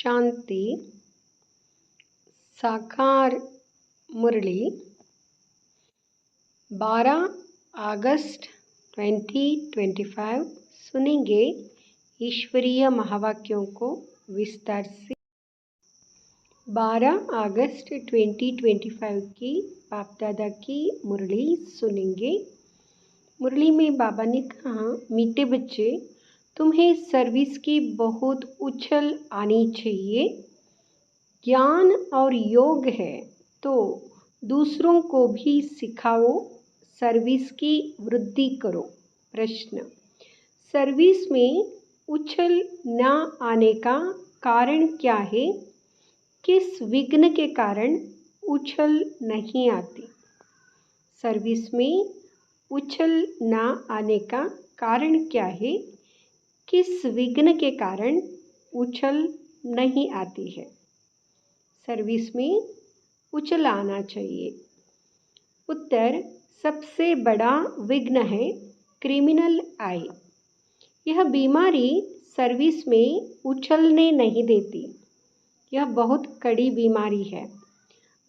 शांति साकार मुरली 12 अगस्त 2025 सुनेंगे ईश्वरीय महावाक्यों को विस्तार से। 12 अगस्त 2025 की बाप दादा की मुरली सुनेंगे। मुरली में बाबा ने कहा, मीठे बच्चे, तुम्हें सर्विस की बहुत उछल आनी चाहिए। ज्ञान और योग है तो दूसरों को भी सिखाओ, सर्विस की वृद्धि करो। प्रश्न, सर्विस में उछल न आने का कारण क्या है? किस विघ्न के कारण उछल नहीं आती? सर्विस में उछल न आने का कारण क्या है? किस विघ्न के कारण उछल नहीं आती है? सर्विस में उछल आना चाहिए। उत्तर, सबसे बड़ा विघ्न है क्रिमिनल आई। यह बीमारी सर्विस में उछलने नहीं देती। यह बहुत कड़ी बीमारी है।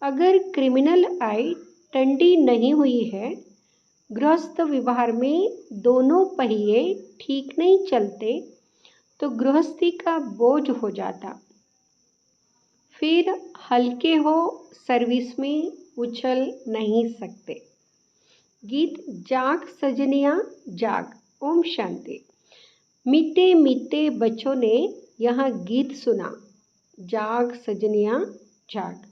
अगर क्रिमिनल आई ठंडी नहीं हुई है, गृहस्थ व्यवहार में दोनों पहिए ठीक नहीं चलते, तो गृहस्थी का बोझ हो जाता। फिर हल्के हो सर्विस में उछल नहीं सकते। गीत जाग सजनिया जाग। ओम शांति। मीठे मीठे बच्चों ने यह गीत सुना, जाग सजनिया जाग।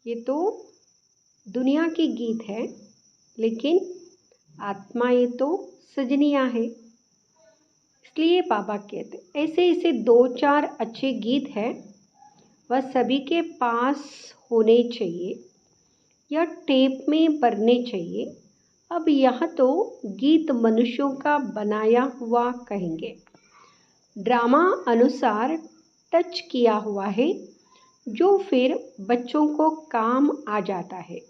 ये तो दुनिया की गीत है, लेकिन आत्मा ये तो सजनिया है। इसलिए बाबा कहते ऐसे ऐसे 2-4 अच्छे गीत हैं, वह सभी के पास होने चाहिए या टेप में भरने चाहिए। अब यह तो गीत मनुष्यों का बनाया हुआ कहेंगे, ड्रामा अनुसार टच किया हुआ है, जो फिर बच्चों को काम आ जाता है।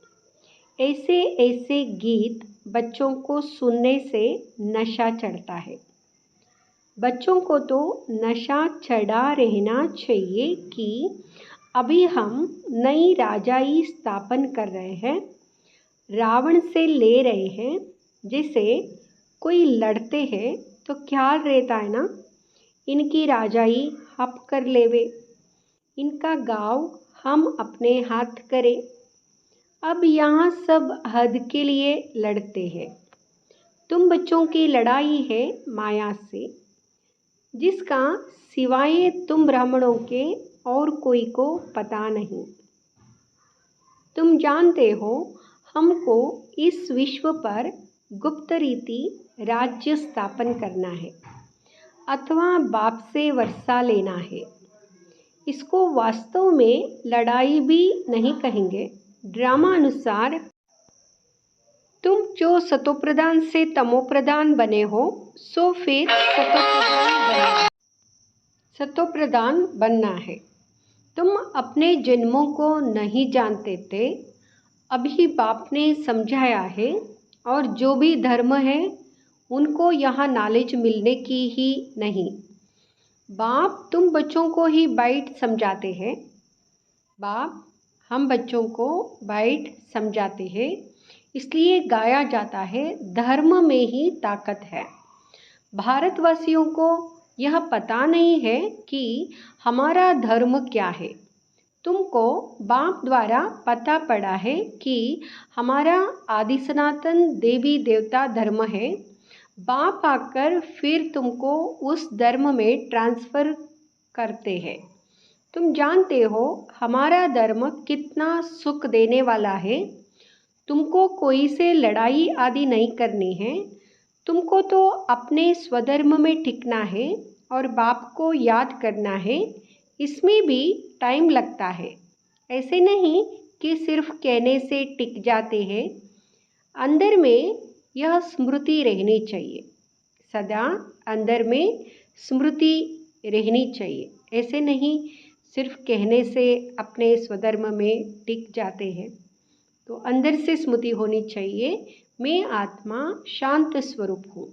ऐसे ऐसे गीत बच्चों को सुनने से नशा चढ़ता है। बच्चों को तो नशा चढ़ा रहना चाहिए कि अभी हम नई राजाई स्थापन कर रहे हैं, रावण से ले रहे हैं। जैसे कोई लड़ते हैं तो ख्याल रहता है ना, इनकी राजाई हप कर लेवे, इनका गाँव हम अपने हाथ करें। अब यहाँ सब हद के लिए लड़ते हैं। तुम बच्चों की लड़ाई है माया से, जिसका सिवाय तुम ब्राह्मणों के और कोई को पता नहीं। तुम जानते हो हमको इस विश्व पर गुप्त रीति राज्य स्थापन करना है अथवा बाप से वर्षा लेना है। इसको वास्तव में लड़ाई भी नहीं कहेंगे। ड्रामा अनुसार तुम जो सतोप्रधान से तमोप्रधान बने हो, सो फिर सतोप्रधान बनना है। तुम अपने जन्मों को नहीं जानते थे, अभी बाप ने समझाया है। और जो भी धर्म है उनको यहाँ नॉलेज मिलने की ही नहीं। बाप तुम बच्चों को ही बाइट समझाते हैं। बाप हम बच्चों को बाइट समझाते हैं, इसलिए गाया जाता है, धर्म में ही ताकत है। भारतवासियों को यह पता नहीं है कि हमारा धर्म क्या है। तुमको बाप द्वारा पता पड़ा है कि हमारा आदि सनातन देवी देवता धर्म है। बाप आकर फिर तुमको उस धर्म में ट्रांसफ़र करते हैं। तुम जानते हो हमारा धर्म कितना सुख देने वाला है। तुमको कोई से लड़ाई आदि नहीं करनी है। तुमको तो अपने स्वधर्म में टिकना है और बाप को याद करना है। इसमें भी टाइम लगता है। ऐसे नहीं कि सिर्फ कहने से टिक जाते हैं। अंदर में यह स्मृति रहनी चाहिए, सदा अंदर में स्मृति रहनी चाहिए। ऐसे नहीं सिर्फ कहने से अपने स्वधर्म में टिक जाते हैं, तो अंदर से स्मृति होनी चाहिए, मैं आत्मा शांत स्वरूप हूँ।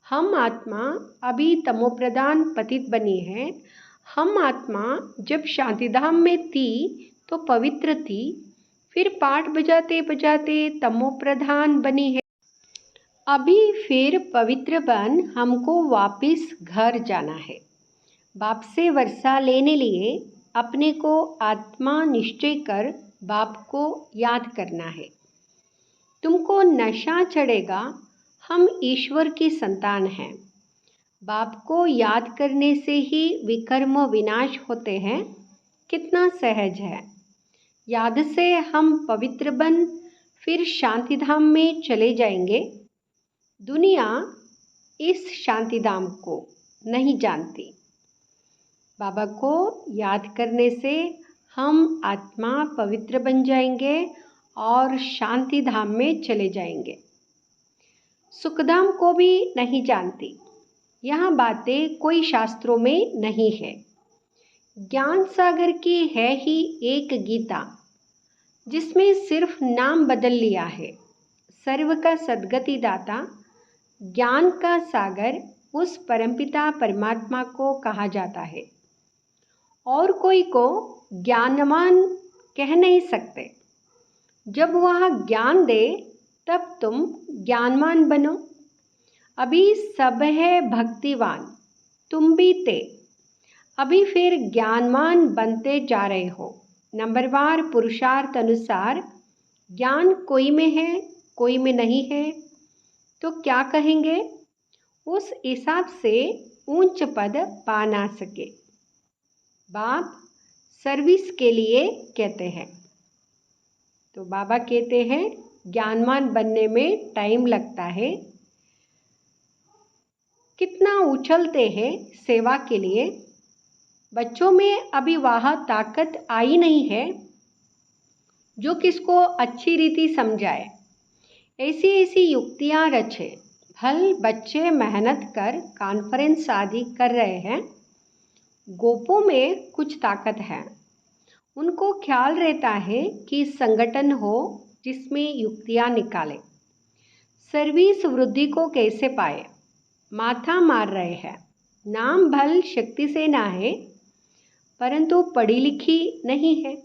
हम आत्मा अभी तमोप्रधान पतित बनी है। हम आत्मा जब शांतिधाम में थी तो पवित्र थी, फिर पाठ बजाते बजाते तमो प्रधान बनी है। अभी फिर पवित्र बन हमको वापस घर जाना है। बाप से वर्षा लेने लिए अपने को आत्मा निश्चय कर बाप को याद करना है। तुमको नशा चढ़ेगा, हम ईश्वर की संतान हैं। बाप को याद करने से ही विकर्म विनाश होते हैं। कितना सहज है। याद से हम पवित्र बन फिर शांतिधाम में चले जाएंगे। दुनिया इस शांतिधाम को नहीं जानती। बाबा को याद करने से हम आत्मा पवित्र बन जाएंगे और शांति धाम में चले जाएंगे। सुखधाम को भी नहीं जानती। यह बातें कोई शास्त्रों में नहीं है। ज्ञान सागर की है ही एक गीता, जिसमें सिर्फ नाम बदल लिया है। सर्व का सद्गति दाता, ज्ञान का सागर उस परमपिता परमात्मा को कहा जाता है। और कोई को ज्ञानवान कह नहीं सकते। जब वह ज्ञान दे तब तुम ज्ञानवान बनो। अभी सब है भक्तिवान, तुम भी थे। अभी फिर ज्ञानवान बनते जा रहे हो। नंबरवार पुरुषार्थ अनुसार ज्ञान कोई में है, कोई में नहीं है, तो क्या कहेंगे? उस हिसाब से ऊंच पद पा ना सके। बाप सर्विस के लिए कहते हैं। तो बाबा कहते हैं ज्ञानवान बनने में टाइम लगता है। कितना उछलते हैं सेवा के लिए। बच्चों में अभी वह ताकत आई नहीं है जो किसको अच्छी रीति समझाए। ऐसी ऐसी युक्तियाँ रचे। फल बच्चे मेहनत कर कॉन्फ्रेंस आदि कर रहे हैं। गोपों में कुछ ताकत है। उनको ख्याल रहता है कि संगठन हो जिसमें युक्तियाँ निकाले। सर्विस वृद्धि को कैसे पाए? माथा मार रहे हैं। नाम भल शक्ति से ना है, परंतु पढ़ी लिखी नहीं है।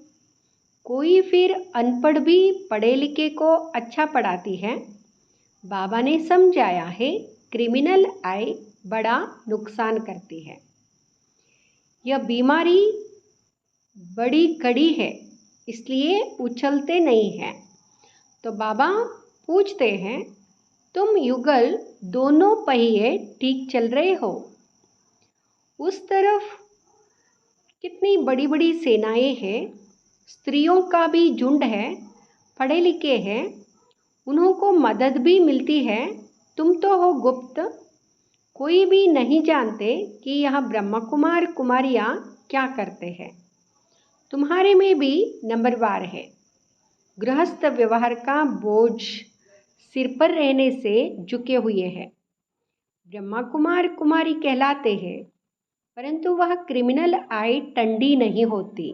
कोई फिर अनपढ़ भी पढ़े लिखे को अच्छा पढ़ाती है। बाबा ने समझाया है क्रिमिनल आई बड़ा नुकसान करती है। यह बीमारी बड़ी कड़ी है, इसलिए उछलते नहीं हैं। तो बाबा पूछते हैं तुम युगल दोनों पहिए ठीक चल रहे हो? उस तरफ कितनी बड़ी बड़ी सेनाएं हैं, स्त्रियों का भी झुंड है, पढ़े लिखे हैं, उन्हों को मदद भी मिलती है। तुम तो हो गुप्त, कोई भी नहीं जानते कि यह ब्रह्मा कुमार कुमारियाँ क्या करते हैं। तुम्हारे में भी नंबरवार है। गृहस्थ व्यवहार का बोझ सिर पर रहने से झुके हुए हैं। ब्रह्मा कुमार कुमारी कहलाते हैं, परंतु वह क्रिमिनल आई टंडी नहीं होती।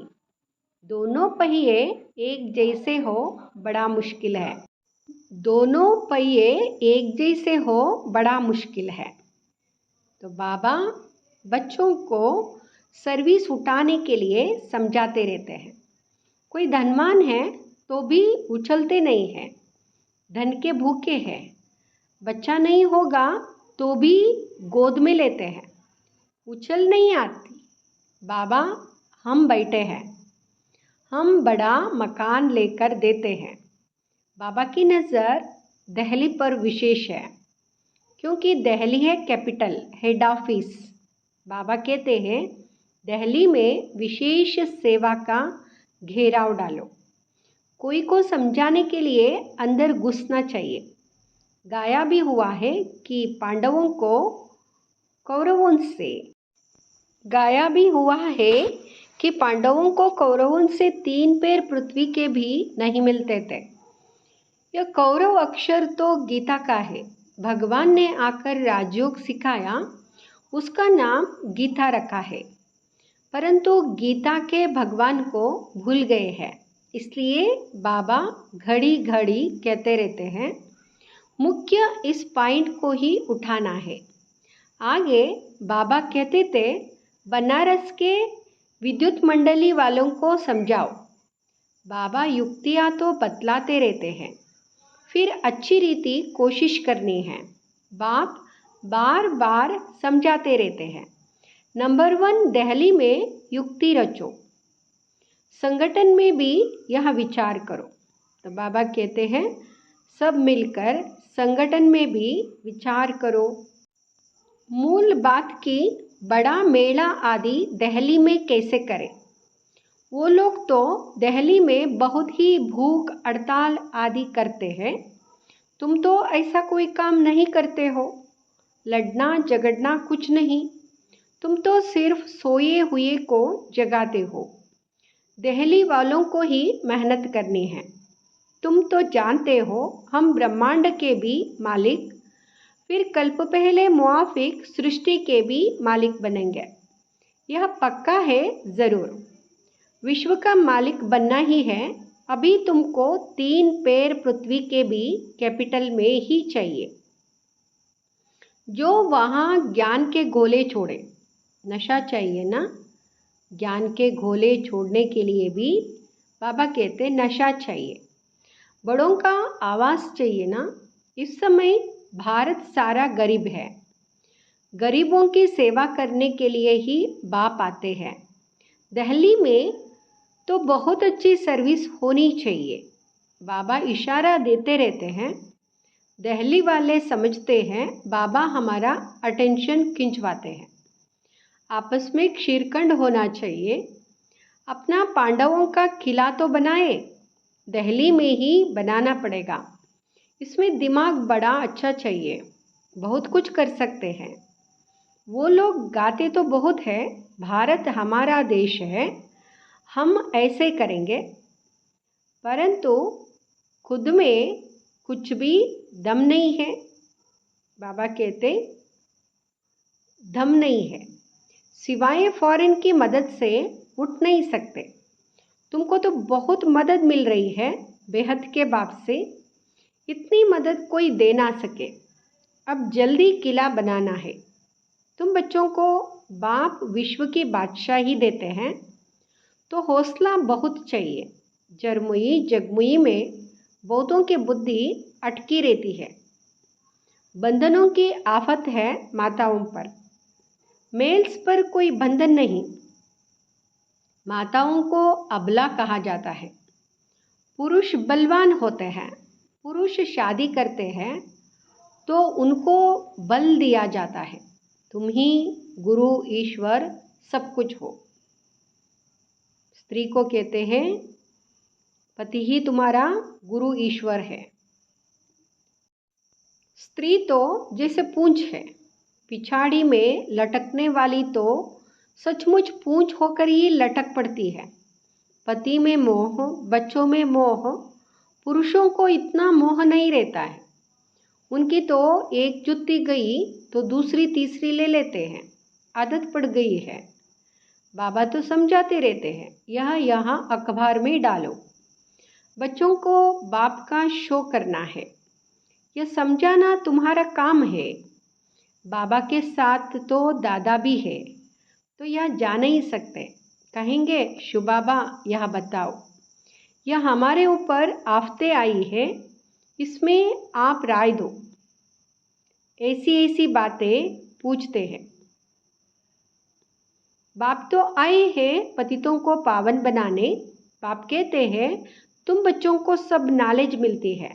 दोनों पहिए एक जैसे हो बड़ा मुश्किल है। दोनों पहिए एक जैसे हो बड़ा मुश्किल है। तो बाबा बच्चों को सर्विस उठाने के लिए समझाते रहते हैं। कोई धनवान है तो भी उछलते नहीं है, धन के भूखे हैं। बच्चा नहीं होगा तो भी गोद में लेते हैं, उछल नहीं आती। बाबा हम बैठे हैं, हम बड़ा मकान लेकर देते हैं। बाबा की नज़र दिल्ली पर विशेष है, क्योंकि दिल्ली है कैपिटल, हेड ऑफिस। बाबा कहते हैं दिल्ली में विशेष सेवा का घेराव डालो। कोई को समझाने के लिए अंदर घुसना चाहिए। गाया भी हुआ है कि पांडवों को कौरवों से कौरवों से 3 पैर पृथ्वी के भी नहीं मिलते थे। यह कौरव अक्षर तो गीता का है। भगवान ने आकर राजयोग सिखाया, उसका नाम गीता रखा है। परंतु गीता के भगवान को भूल गए हैं, इसलिए बाबा घड़ी घड़ी कहते रहते हैं मुख्य इस पॉइंट को ही उठाना है। आगे बाबा कहते थे बनारस के विद्युत मंडली वालों को समझाओ। बाबा युक्तियाँ तो बतलाते रहते हैं, फिर अच्छी रीति कोशिश करनी है। बाप बार बार समझाते रहते हैं। नंबर 1, दिल्ली में युक्ति रचो, संगठन में भी यह विचार करो। तो बाबा कहते हैं सब मिलकर संगठन में भी विचार करो। मूल बात की बड़ा मेला आदि दिल्ली में कैसे करें। वो लोग तो दिल्ली में बहुत ही भूख हड़ताल आदि करते हैं। तुम तो ऐसा कोई काम नहीं करते हो, लड़ना झगड़ना कुछ नहीं। तुम तो सिर्फ सोए हुए को जगाते हो। दिल्ली वालों को ही मेहनत करनी है। तुम तो जानते हो हम ब्रह्मांड के भी मालिक, फिर कल्प पहले मुआफिक सृष्टि के भी मालिक बनेंगे। यह पक्का है ज़रूर। विश्व का मालिक बनना ही है। अभी तुमको 3 पैर पृथ्वी के भी कैपिटल में ही चाहिए, जो वहाँ ज्ञान के गोले छोड़े। नशा चाहिए ना, ज्ञान के गोले छोड़ने के लिए भी बाबा कहते नशा चाहिए। बड़ों का आवाज़ चाहिए ना। इस समय भारत सारा गरीब है। गरीबों की सेवा करने के लिए ही बाप आते हैं। दिल्ली में तो बहुत अच्छी सर्विस होनी चाहिए। बाबा इशारा देते रहते हैं। दिल्ली वाले समझते हैं बाबा हमारा अटेंशन खिंचवाते हैं। आपस में क्षीरखंड होना चाहिए। अपना पांडवों का किला तो बनाए, दिल्ली में ही बनाना पड़ेगा। इसमें दिमाग बड़ा अच्छा चाहिए, बहुत कुछ कर सकते हैं। वो लोग गाते तो बहुत है, भारत हमारा देश है, हम ऐसे करेंगे, परंतु खुद में कुछ भी दम नहीं है। बाबा कहते दम नहीं है, सिवाय फॉरेन की मदद से उठ नहीं सकते। तुमको तो बहुत मदद मिल रही है बेहद के बाप से, इतनी मदद कोई दे ना सके। अब जल्दी किला बनाना है। तुम बच्चों को बाप विश्व की बादशाही देते हैं, तो हौसला बहुत चाहिए। जरमुई जगमुई में बौद्धों की बुद्धि अटकी रहती है। बंधनों की आफत है माताओं पर, मेल्स पर कोई बंधन नहीं। माताओं को अबला कहा जाता है। पुरुष बलवान होते हैं। पुरुष शादी करते हैं तो उनको बल दिया जाता है। तुम ही गुरु ईश्वर सब कुछ हो। स्त्री को कहते हैं पति ही तुम्हारा गुरु ईश्वर है। स्त्री तो जैसे पूंछ है, पिछाड़ी में लटकने वाली तो सचमुच पूंछ होकर ही लटक पड़ती है। पति में मोह, बच्चों में मोह, पुरुषों को इतना मोह नहीं रहता है। उनकी तो एक जुत्ती गई तो दूसरी तीसरी ले लेते हैं, आदत पड़ गई है। बाबा तो समझाते रहते हैं यह यहाँ अखबार में डालो। बच्चों को बाप का शो करना है, यह समझाना तुम्हारा काम है। बाबा के साथ तो दादा भी है, तो यह जा नहीं सकते। कहेंगे शु बाबा यह बताओ, यह हमारे ऊपर आफतें आई है, इसमें आप राय दो। ऐसी ऐसी बातें पूछते हैं। बाप तो आए हैं पतितों को पावन बनाने। बाप कहते हैं तुम बच्चों को सब नॉलेज मिलती है,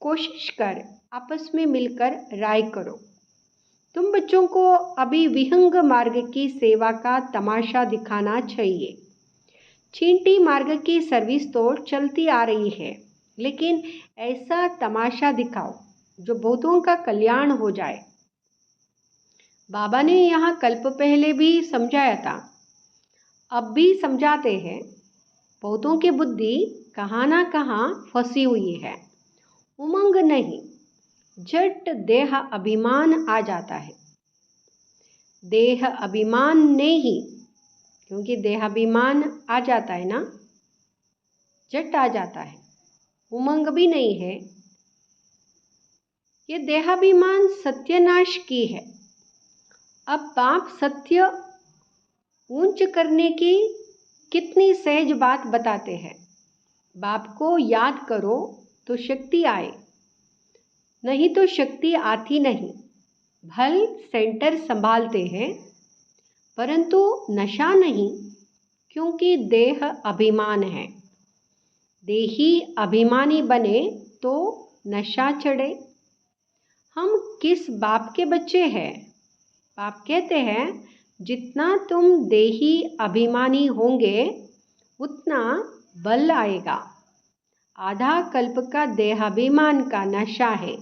कोशिश कर आपस में मिलकर राय करो। तुम बच्चों को अभी विहंग मार्ग की सेवा का तमाशा दिखाना चाहिए। चींटी मार्ग की सर्विस तो चलती आ रही है, लेकिन ऐसा तमाशा दिखाओ जो बहुतों का कल्याण हो जाए। बाबा ने यहाँ कल्प पहले भी समझाया था, अब भी समझाते हैं। बहुतों की बुद्धि कहाँ ना कहाँ फंसी हुई है। उमंग नहीं, झट देह अभिमान आ जाता है। देह अभिमान ने ही, क्योंकि देहाभिमान आ जाता है ना, झट आ जाता है, उमंग भी नहीं है। ये देहाभिमान सत्यानाश की है। अब बाप सत्य ऊंच करने की कितनी सहज बात बताते हैं। बाप को याद करो तो शक्ति आए, नहीं तो शक्ति आती नहीं। भल सेंटर संभालते हैं परंतु नशा नहीं, क्योंकि देह अभिमान है। देही अभिमानी बने तो नशा चढ़े। हम किस बाप के बच्चे हैं? बाप कहते हैं जितना तुम देही अभिमानी होंगे उतना बल आएगा। आधा कल्प का देहाभिमान का नशा है,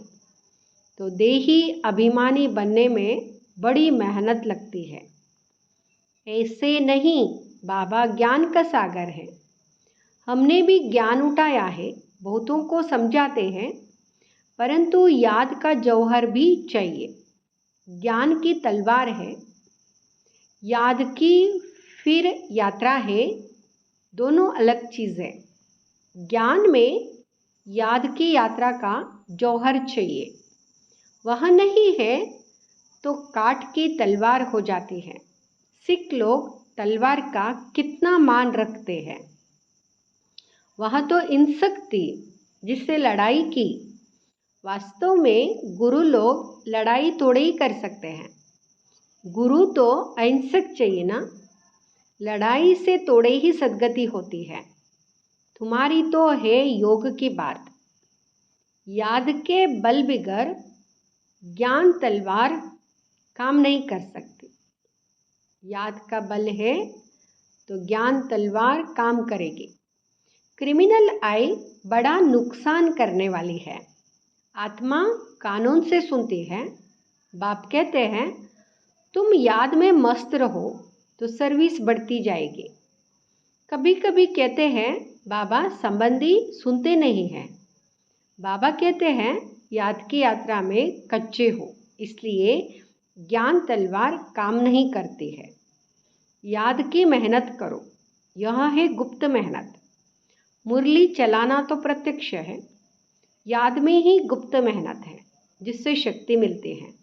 तो देही अभिमानी बनने में बड़ी मेहनत लगती है। ऐसे नहीं, बाबा ज्ञान का सागर है। हमने भी ज्ञान उठाया है, बहुतों को समझाते हैं, परंतु याद का जौहर भी चाहिए। ज्ञान की तलवार है, याद की फिर यात्रा है, दोनों अलग चीज़ है। ज्ञान में याद की यात्रा का जौहर चाहिए, वह नहीं है तो काट की तलवार हो जाती है। सिख लोग तलवार का कितना मान रखते हैं। वह तो हिंसक थी जिससे लड़ाई की। वास्तव में गुरु लोग लड़ाई थोड़े ही कर सकते हैं। गुरु तो अहिंसक चाहिए ना। लड़ाई से थोड़े ही सद्गति होती है। तुम्हारी तो है योग की बात। याद के बल बिगर ज्ञान तलवार काम नहीं कर सकती। याद का बल है तो ज्ञान तलवार काम करेगी। क्रिमिनल आई बड़ा नुकसान करने वाली है। आत्मा कानून से सुनती है। बाप कहते हैं तुम याद में मस्त रहो तो सर्विस बढ़ती जाएगी। कभी कभी कहते हैं बाबा संबंधी सुनते नहीं हैं। बाबा कहते हैं याद की यात्रा में कच्चे हो, इसलिए ज्ञान तलवार काम नहीं करती है। याद की मेहनत करो, यह है गुप्त मेहनत। मुरली चलाना तो प्रत्यक्ष है, याद में ही गुप्त मेहनत है जिससे शक्ति मिलती है।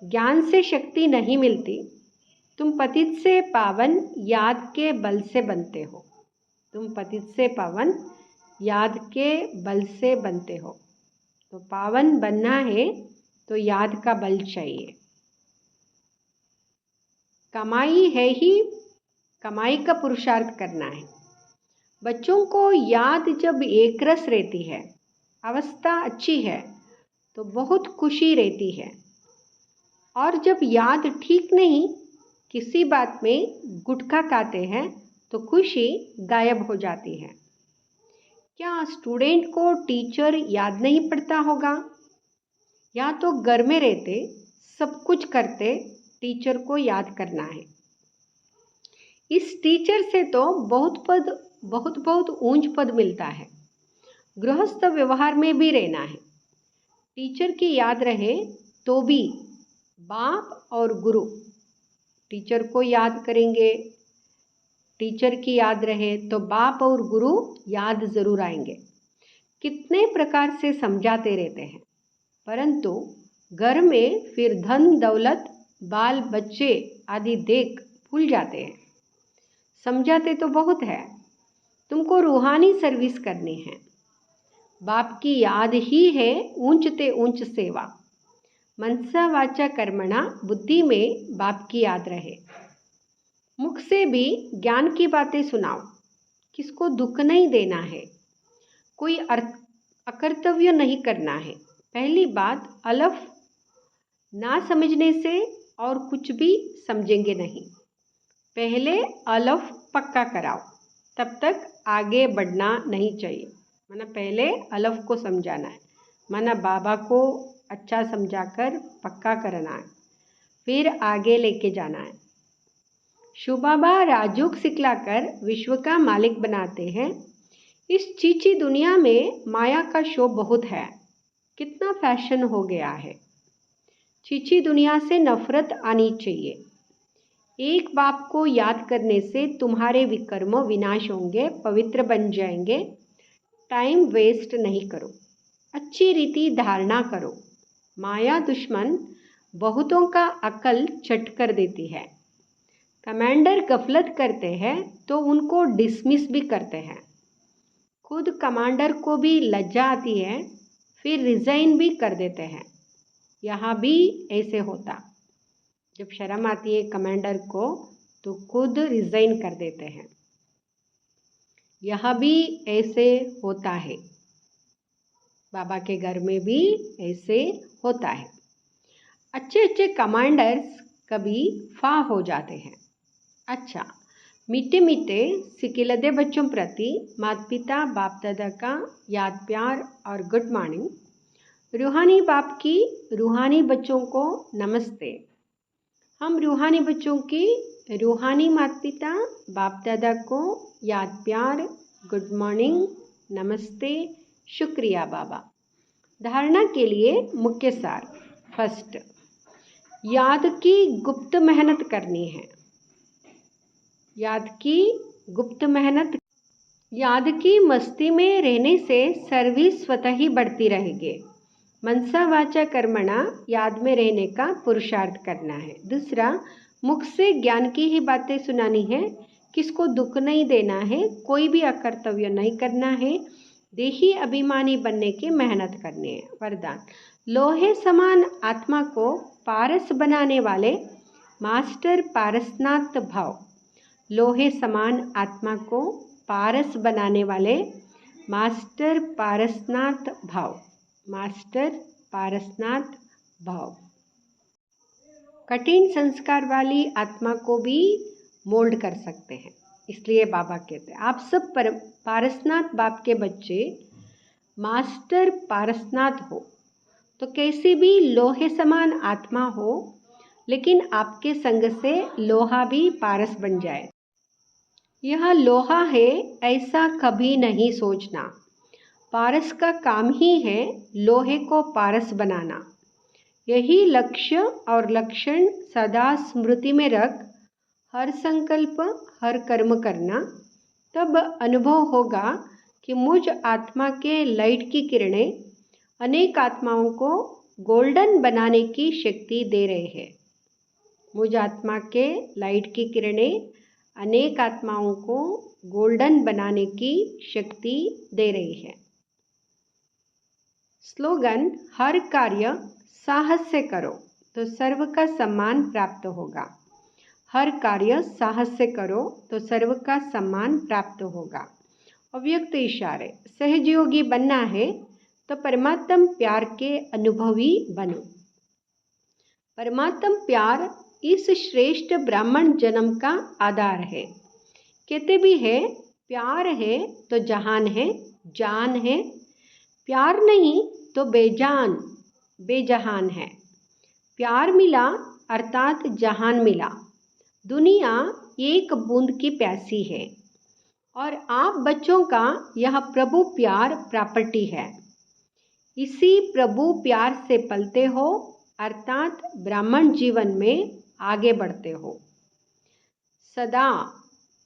ज्ञान से शक्ति नहीं मिलती। तुम पतित से पावन याद के बल से बनते हो। तुम पतित से पावन याद के बल से बनते हो। तो पावन बनना है तो याद का बल चाहिए। कमाई है ही, कमाई का पुरुषार्थ करना है। बच्चों को याद जब एक रस रहती है, अवस्था अच्छी है तो बहुत खुशी रहती है। और जब याद ठीक नहीं, किसी बात में गुटखा खाते हैं तो खुशी गायब हो जाती है। क्या स्टूडेंट को टीचर याद नहीं पड़ता होगा? या तो घर में रहते सब कुछ करते टीचर को याद करना है। इस टीचर से तो बहुत ऊंच पद मिलता है। गृहस्थ व्यवहार में भी रहना है। टीचर की याद रहे तो भी बाप और गुरु टीचर को याद करेंगे। टीचर की याद रहे तो बाप और गुरु याद जरूर आएंगे। कितने प्रकार से समझाते रहते हैं, परंतु घर में फिर धन दौलत बाल बच्चे आदि देख भूल जाते हैं। समझाते तो बहुत है। तुमको रूहानी सर्विस करनी है। बाप की याद ही है ऊंचते ऊंच सेवा। मनसा वाचा कर्मणा बुद्धि में बाप की याद रहे। मुख से भी ज्ञान की बातें सुनाओ। किसको दुख नहीं देना है, कोई अकर्तव्य नहीं करना है। पहली बात अलफ ना समझने से और कुछ भी समझेंगे नहीं। पहले अलफ पक्का कराओ, तब तक आगे बढ़ना नहीं चाहिए। माना पहले अलफ को समझाना है, माना बाबा को अच्छा समझाकर पक्का करना है, फिर आगे लेके जाना है। शिव बाबा राजयोग सिखलाकर विश्व का मालिक बनाते हैं। इस चीची दुनिया में माया का शो बहुत है। कितना फैशन हो गया है। चीची दुनिया से नफरत आनी चाहिए। एक बाप को याद करने से तुम्हारे विकर्म विनाश होंगे, पवित्र बन जाएंगे। टाइम वेस्ट नहीं करो, अच्छी रीति धारणा करो। माया दुश्मन बहुतों का अकल चट कर देती है। कमांडर गफलत करते हैं तो उनको डिसमिस भी करते हैं। खुद कमांडर को भी लज्जा आती है, फिर रिज़ाइन भी कर देते हैं। यहाँ भी ऐसे होता, जब शर्म आती है कमांडर को तो खुद रिज़ाइन कर देते हैं। यहाँ भी ऐसे होता है, बाबा के घर में भी ऐसे होता है। अच्छे अच्छे कमांडर्स कभी फा हो जाते हैं। अच्छा, मीठे मीठे सिकिलदे बच्चों प्रति माता पिता बाप दादा का याद प्यार और गुड मॉर्निंग। रूहानी बाप की रूहानी बच्चों को नमस्ते। हम रूहानी बच्चों की रूहानी माता पिता बाप दादा को याद प्यार गुड मॉर्निंग नमस्ते शुक्रिया बाबा। धारणा के लिए मुख्य सार। फर्स्ट, याद की गुप्त मेहनत करनी है। याद की गुप्त मेहनत। याद की मस्ती में रहने से सर्विस स्वतः ही बढ़ती रहेगी। मनसा वाचा कर्मणा याद में रहने का पुरुषार्थ करना है। दूसरा, मुख से ज्ञान की ही बातें सुनानी है, किसको दुख नहीं देना है, कोई भी अकर्तव्य नहीं करना है, देही अभिमानी बनने की मेहनत करनी है। वरदान, लोहे समान आत्मा को पारस बनाने वाले मास्टर पारसनाथ भाव। लोहे समान आत्मा को पारस बनाने वाले मास्टर पारसनाथ भाव। मास्टर पारसनाथ भाव। कठिन संस्कार वाली आत्मा को भी मोल्ड कर सकते हैं, इसलिए बाबा कहते हैं आप सब पारसनाथ बाप के बच्चे मास्टर पारसनाथ हो, तो कैसी भी लोहे समान आत्मा हो, लेकिन आपके संग से लोहा भी पारस बन जाए। यह लोहा है ऐसा कभी नहीं सोचना। पारस का काम ही है लोहे को पारस बनाना। यही लक्ष्य और लक्षण सदा स्मृति में रख हर संकल्प हर कर्म करना, तब अनुभव होगा कि मुझ आत्मा के लाइट की किरणें अनेक आत्माओं को गोल्डन बनाने की शक्ति दे रहे हैं। मुझ आत्मा के लाइट की किरणें अनेक आत्माओं को गोल्डन बनाने की शक्ति दे रही है। स्लोगन, हर कार्य साहस से करो तो सर्व का सम्मान प्राप्त होगा। हर कार्य साहस से करो तो सर्व का सम्मान प्राप्त होगा। अव्यक्त इशारे, सहयोगी बनना है तो परमात्म प्यार के अनुभवी बनो। परमात्म प्यार इस श्रेष्ठ ब्राह्मण जन्म का आधार है। कहते भी है प्यार है तो जहान है, जान है, प्यार नहीं तो बेजहान है। प्यार मिला अर्थात जहान मिला। दुनिया एक बूंद की प्यासी है और आप बच्चों का यह प्रभु प्यार प्रॉपर्टी है। इसी प्रभु प्यार से पलते हो अर्थात ब्राह्मण जीवन में आगे बढ़ते हो। सदा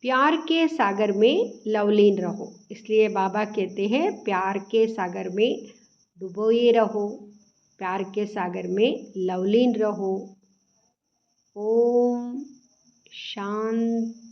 प्यार के सागर में लवलीन रहो, इसलिए बाबा कहते हैं प्यार के सागर में डुबोए रहो, प्यार के सागर में लवलीन रहो। ओम शांति।